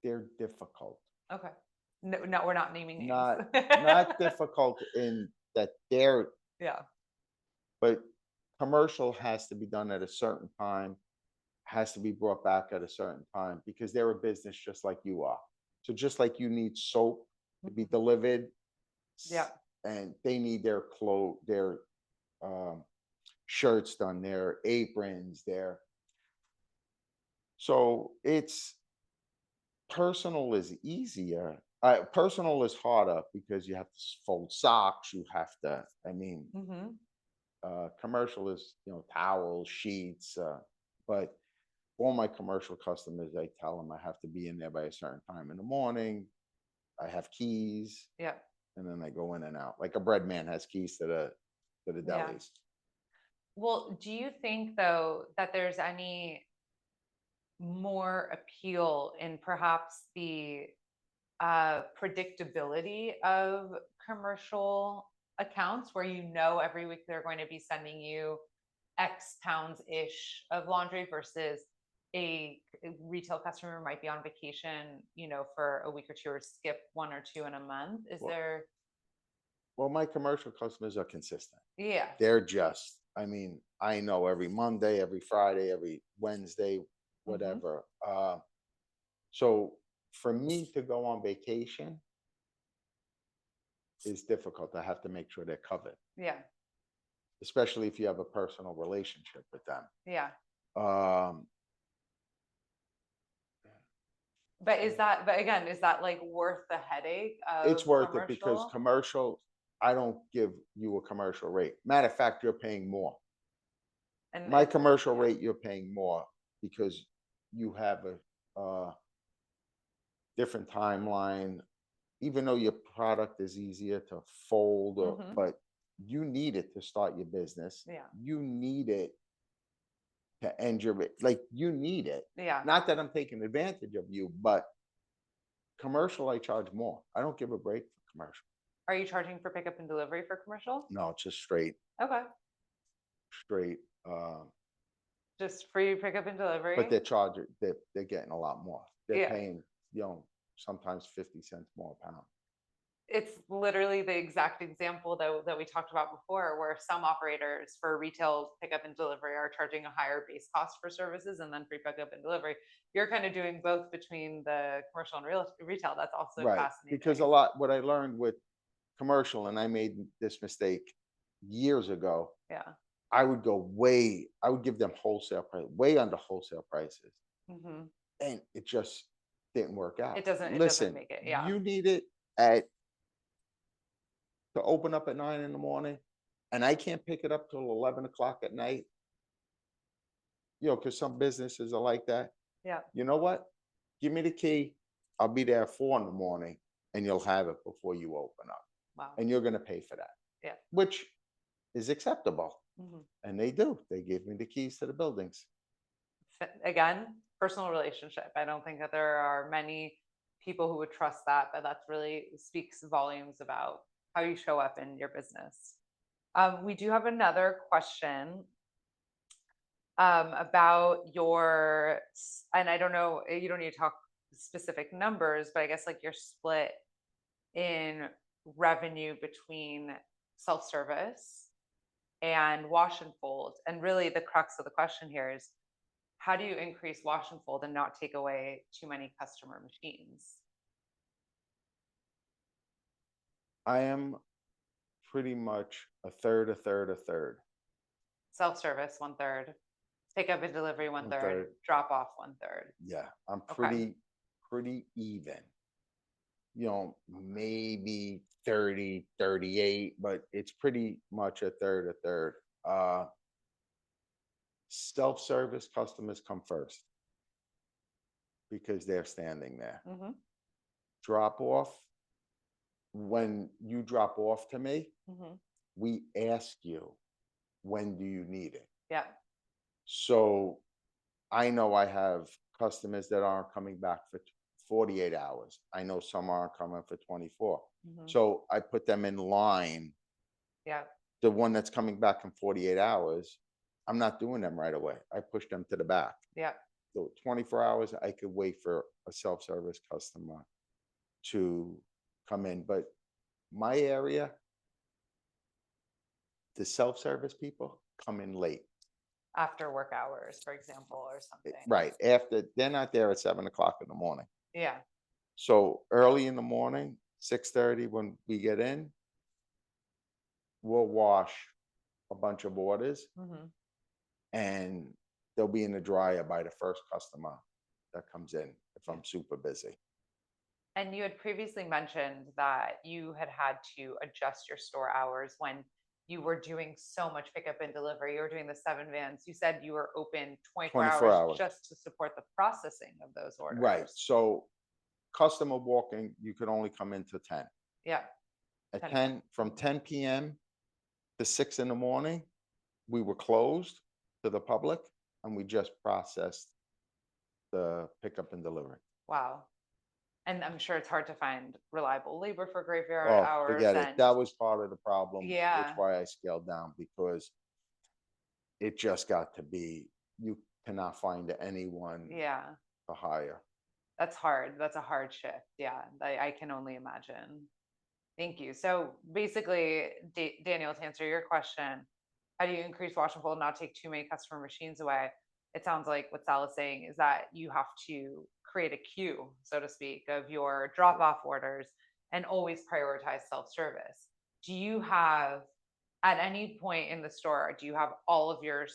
they're difficult. Okay. No, no, we're not naming names. Not difficult in that Yeah. but commercial has to be done at a certain time, has to be brought back at a certain time because they're a business just like you are. So just like you need soap to be delivered, Yeah. and they need their um, shirts done, their aprons, so it's personal is easier. Personal is harder because you have to fold socks. You have to. I mean, Mm-hmm. commercial is towels, sheets. But all my commercial customers, I tell them I have to be in there by a certain time in the morning. I have keys, Yeah. and then I go in and out. Like a bread man has keys to the Yeah. delis. Well, do you think though that there's any more appeal in perhaps the predictability of commercial accounts where every week they're going to be sending you X pounds ish of laundry versus a retail customer might be on vacation, for a week or two or skip one or two in a month? Is Well, there, well, my commercial customers are consistent. yeah, They're just, I mean, I know every Monday, every Friday, every Wednesday, hmm, whatever. So for me to go on vacation is difficult. I have to make sure they're covered, Yeah. especially if you have a personal relationship with them. Yeah. Um, But but again, is that like worth the headache it's of worth it because commercial? commercial, I don't give you a commercial rate. Matter of fact, you're paying more. And My it's, commercial yeah. rate, you're paying more because you have a different timeline, even though your product is easier to fold, or, Mhm. but you need it to start your business. Yeah. You need it to end your, like, you need it. Yeah. Not that I'm taking advantage of you, but commercial, I charge more. I don't give a break for commercial. Are you charging for pickup and delivery for commercial? No, it's just straight, Okay. straight. Just free pickup and But delivery? they're charging, they're getting a lot more. They're Yeah. paying, sometimes 50 cents more a pound. It's literally the exact example that we talked about before, where some operators for retail pickup and delivery are charging a higher base cost for services and then free pickup and delivery. You're kind of doing both between the commercial and retail. That's also Right. Because fascinating. what I learned with commercial, and I made this mistake years ago, Yeah. I would give them wholesale price, way under wholesale prices. Hmm. And it just didn't work out. It doesn't Listen, make it. Yeah. you need it at to open up at 9 in the morning, and I can't pick it up till 11 o'clock at night, because some businesses are like that. Yeah. You know what? Give me the key. I'll be there at 4 in the morning, and you'll have it before you open up. Wow. And you're gonna pay for that. Yeah. Which is acceptable. Hmm. And they do. They give me the keys to the buildings. Again, personal relationship. I don't think that there are many people who would trust that, but that's really speaks volumes about how you show up in your business. We do have another question about and I don't know, you don't need to talk specific numbers, but I guess like your split in revenue between self-service and wash and fold. And really the crux of the question here is, how do you increase wash and fold and not take away too many customer machines? I am pretty much a third, a third, a third, Self-service, one third. Pickup and delivery, one one third. third. Drop off, one third. Yeah, I'm Okay. pretty even. Maybe 30, 38, but it's pretty much a third, a third. Self-service customers come first because they're standing there. Hmm. Drop off, when you drop off to me, Hmm. we ask you, when do you need it? Yeah. So I know I have customers that aren't coming back for 48 hours. I know some aren't coming for 24. Hmm. So I put them in line. Yeah. The one that's coming back in 48 hours, I'm not doing them right away. I push them to the back. Yeah. So 24 hours, I could wait for a self-service customer to come in. But my area, the self-service people come in late. After work hours, for example, or something. Right. After they're not there at 7 o'clock in the morning. Yeah. So early in the morning, 6:30 when we get in, we'll wash a bunch of orders, Hmm. and they'll be in the dryer by the first customer that comes in if Yeah. I'm super busy. And you had previously mentioned that you had to adjust your store hours when you were doing so much pickup and delivery. You were doing the 7 vans. You said you were open 24 24 hours hours. just to support the processing of those Right. orders. So customer walking, you could only come in to 10. Yeah. At 10. 10, from 10 p.m. to 6 in the morning, we were closed to the public, and we just processed the pickup and delivery. Wow. And I'm sure it's hard to find reliable labor for graveyard Oh, hours. forget it. And That was part of the problem, which yeah, why I scaled down, because it just got to be, you cannot find anyone yeah, to hire. that's hard. That's a hard shift. Yeah, I can only imagine. Thank you. So basically, Daniel, to answer your question, how do you increase wash and fold and not take too many customer machines away? It sounds like what Sal is saying is that you have to create a queue, so to speak, of your drop off orders. and always prioritize self-service. Do you have, at any point in the store, do you have all of your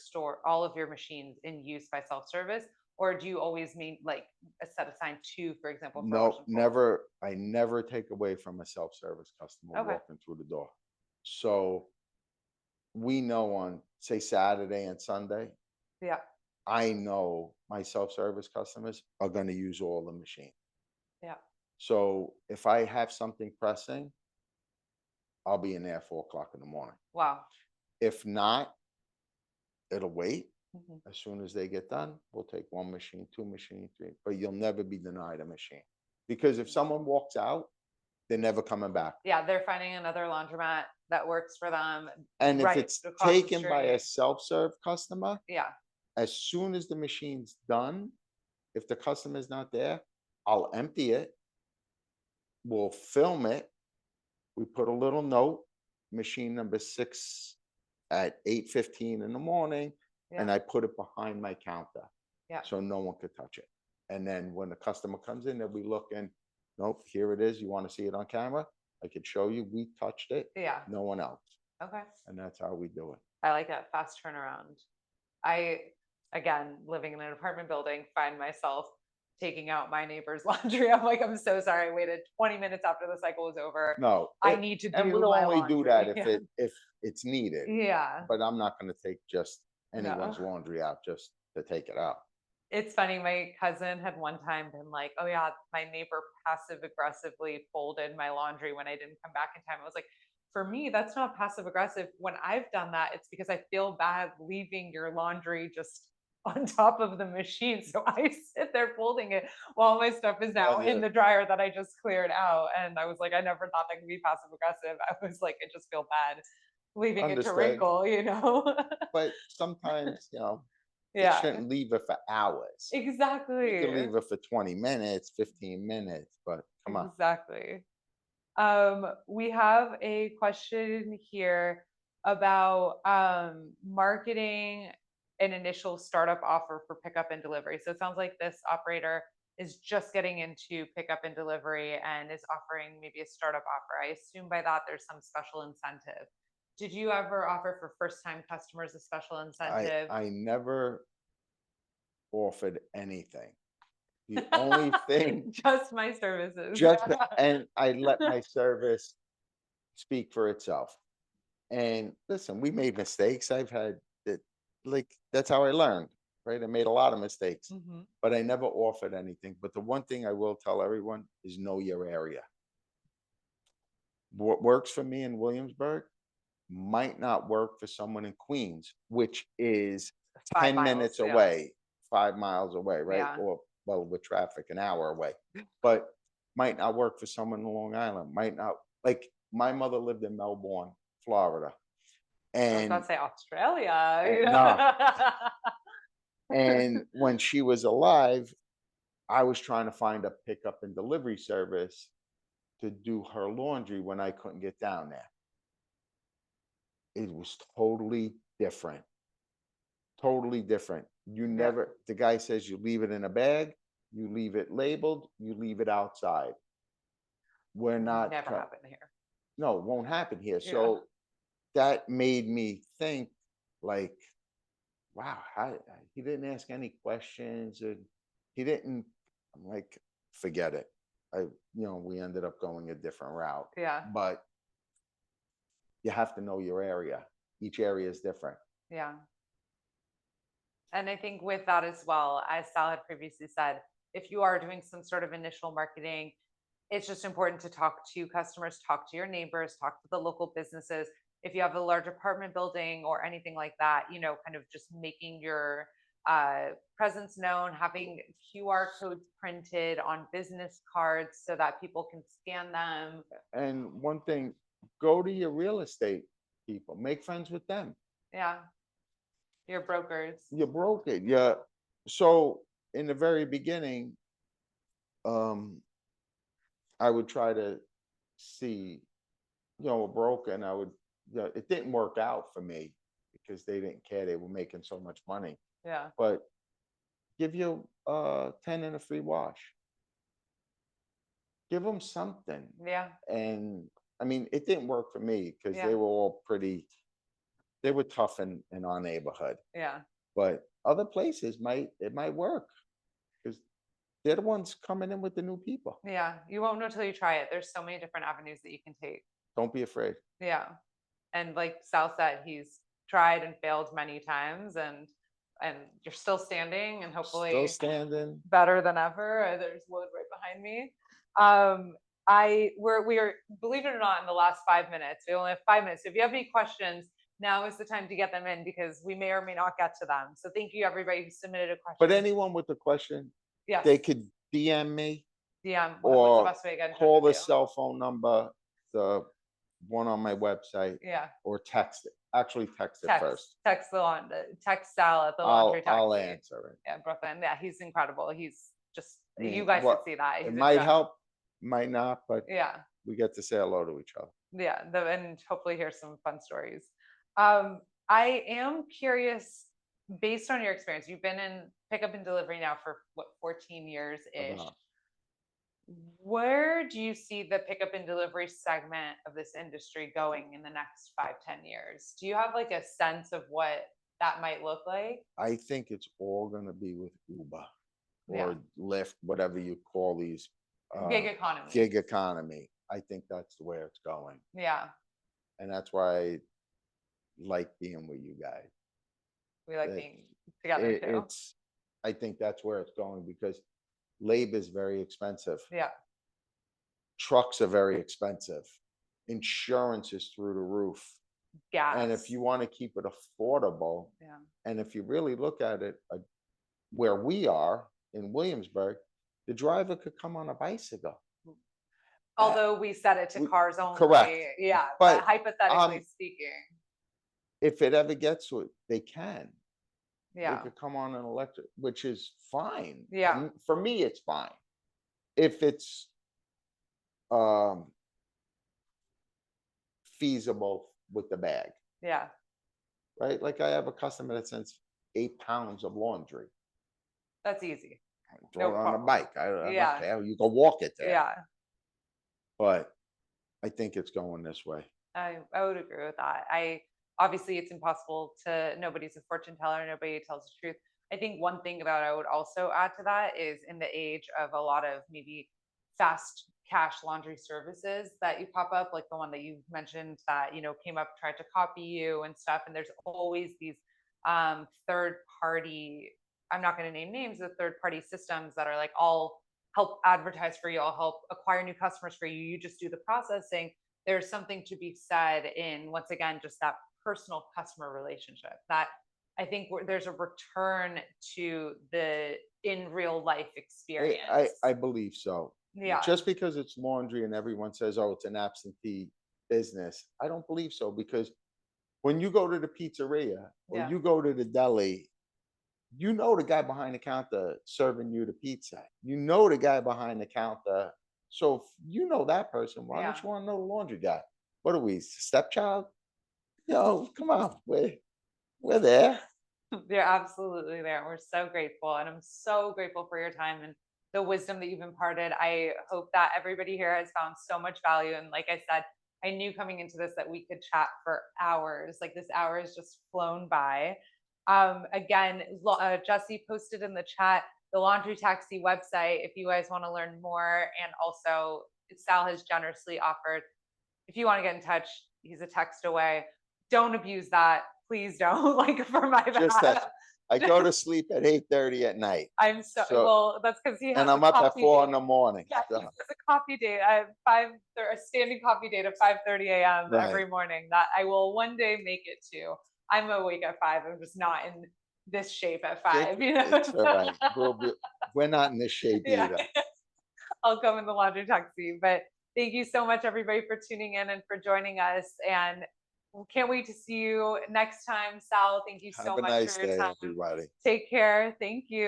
machines in use by self-service? Or do you always mean like set aside two, for example, for wash No, and fold? never. I never take away from a self-service customer Okay. walking through the door. So we know on, say, Saturday and Sunday, Yeah. I know my self-service customers are going to use all the machine. Yeah. So if I have something pressing, I'll be in there at 4 o'clock in the morning. Wow. If not, it'll wait. Mhm. As soon as they get done, we'll take one machine, two machine, three, but you'll never be denied a machine. Because if someone walks out, they're never coming back. Yeah, they're finding another laundromat that works for them And if right it's across the taken by a street. self-serve customer, Yeah. as soon as the machine's done, if the customer's not there, I'll empty it. We'll film it. We put a little note, machine number 6 at 8:15 in the morning, Yeah. and I put it behind my counter Yeah. so no one could touch it. And then when the customer comes in, they'll be looking, nope, here it is. You want to see it on camera? I could show you. We touched it, Yeah. no one else. Okay. And that's how we do it. I like that fast turnaround. I, again, living in an apartment building, find myself taking out my neighbor's laundry. I'm like, I'm so sorry. I waited 20 minutes after the cycle was over. No, I need to and do we'll my only do that laundry. if it's needed. Yeah. But I'm not going to take just No. anyone's laundry out just to take it out. It's funny. My cousin had one time been like, "Oh yeah, my neighbor passive aggressively folded my laundry when I didn't come back in time." I was like, "For me, that's not passive aggressive. When I've done that, it's because I feel bad leaving your laundry just on top of the machine. So I sit there folding it while my stuff is now Well, in yeah, the dryer that I just cleared out." And I was like, I never thought that could be passive aggressive. I was like, I just feel bad leaving it to understood. wrinkle, you know? But sometimes, they Yeah, shouldn't leave it for hours. You can exactly. leave it for 20 minutes, 15 minutes, but come on. Exactly. We have a question here about marketing an initial startup offer for pickup and delivery. So it sounds like this operator is just getting into pickup and delivery and is offering maybe a startup offer. I assume by that there's some special incentive. Did you ever offer for first time customers a special I incentive? I never offered anything. The only thing, Just my services. just and I let my service speak for itself. And listen, we made mistakes. I've had that, like, that's how I learned, right? I made a lot of mistakes, Mhm. but I never offered anything. But the one thing I will tell everyone is know your area. What works for me in Williamsburg might not work for someone in Queens, which is Five 10 miles. minutes Yeah. away, 5 miles away, right? Yeah. Or, well, with traffic, an hour away. But might not work for someone in Long Island, might not. Like, my mother lived in Melbourne, Florida. I was about And, to say Australia, you nah, know? and when she was alive, I was trying to find a pickup and delivery service to do her laundry when I couldn't get down there. It was totally different. Totally different. You Yeah, never, the guy says you leave it in a bag, you leave it labeled, you leave it outside. We're not, never happened here. no, it won't happen here. Yeah. So that made me think, like, wow, he didn't ask any questions, and he didn't, I'm like, forget it. We ended up going a different route, Yeah, but you have to know your area. Each area is different. yeah. And I think with that as well, as Sal had previously said, if you are doing some sort of initial marketing, it's just important to talk to customers, talk to your neighbors, talk to the local businesses. If you have a large apartment building or anything like that, kind of just making your presence known, having QR codes printed on business cards so that people can scan them. And one thing, go to your real estate people, make friends with them. Yeah, your brokers. You broke it. Yeah. So in the very beginning, um, I would try to see, a broker, and I would, it didn't work out for me because they didn't care. They were making so much money. Yeah. But give you 10 and a free wash. give them something. Yeah. And I mean, it didn't work for me because Yeah. they were all pretty, they were tough in our neighborhood. Yeah. But other places it might work because they're the ones coming in with the new people. Yeah. You won't know till you try it. There's so many different avenues that you can take. Don't be afraid. Yeah. And like Sal said, he's tried and failed many times, and you're still standing and Still hopefully standing. better than ever. There's wood right behind me. Um, we are, believe it or not, in the last 5 minutes. We only have 5 minutes. So if you have any questions, now is the time to get them in because we may or may not get to them. So thank you everybody who submitted a But question. anyone with a question, Yes. they could DM me DM. What's the or best way to get in touch call the with you? cell phone number, the one on my website, Yeah. or text it. Actually, text it first. Text text Sal at the laundry I'll taxi. answer it. Yeah, Brooklyn. Yeah, he's incredible. He's just, I you mean, guys what should see that. it He's a might gem. help, might not, but Yeah. we get to say hello to each other. Yeah, and hopefully hear some fun stories. Um, I am curious, based on your experience, you've been in pickup and delivery now for what, 14 years ish. About Where do you see the pickup and delivery segment of this industry going in the next 5, 10 years? Do you have like a sense of what that might look like? I think it's all going to be with Uber Yeah, or Lyft, whatever you call these gig uh, economy. gig economy. I think that's the way it's going, Yeah, and that's why I like being with you guys. we like That being together too. it's, I think that's where it's going because labor is very expensive. Yeah, Trucks are very expensive. Insurance is through the roof. And if gas. you want to keep it affordable, Yeah. and if you really look at it, where we are in Williamsburg, the driver could come on a bicycle. That- Although we set it to we- cars only. correct. Yeah, but But hypothetically speaking. if it ever gets to it, they can. They Yeah. could come on an electric, which is fine. Yeah. For me, it's fine. If it's um, feasible with the bag, Yeah. right? Like I have a customer that sends 8 pounds of laundry. That's easy. Throw No it on a problem. bike. I don't Yeah. care. You can walk it there. Yeah. But I think it's going this way. I would agree with that. I obviously it's impossible to, nobody's a fortune teller, nobody tells the truth. I think one thing that I would also add to that is in the age of a lot of maybe fast cash laundry services that you pop up, like the one that you mentioned that, came up, tried to copy you and stuff. And there's always these third party, I'm not going to name names, of third party systems that are like, I'll help advertise for you, I'll help acquire new customers for you. You just do the processing. There's something to be said in, once again, just that personal customer relationship that I think there's a return to the in real life experience. I believe so. Yeah. Just because it's laundry and everyone says, oh, it's an absentee business, I don't believe so because when you go to the pizzeria or Yeah. you go to the deli, you know the guy behind the counter serving you the pizza. You know the guy behind the counter. So if you know that person, why don't Yeah. you want to know the laundry guy? What are we, stepchild? Come on, we're there. You're absolutely there. We're so grateful. And I'm so grateful for your time and the wisdom that you've imparted. I hope that everybody here has found so much value. And like I said, I knew coming into this that we could chat for hours. Like this hour has just flown by. Again, Jesse posted in the chat the laundry taxi website if you guys want to learn more. And also, Sal has generously offered, if you want to get in touch, he's a text away. Don't abuse that. Please don't, like, for my Just behalf. that I go to sleep at 8:30 at night. I'm so well, that's because he has And a I'm up at coffee 4 in date. the morning. Yeah, he So, has a coffee date at 5, a standing coffee date at 5:30 a.m. every right. morning that I will one day make it to. I'm awake at 5. I'm just not in this shape at 5, It's all right. We're not in this shape Yeah. either. I'll come in the laundry taxi. But thank you so much, everybody, for tuning in and for joining us. And can't wait to see you next time. Sal, thank you so Have a much nice for your day, time. everybody. Take care. Thank you.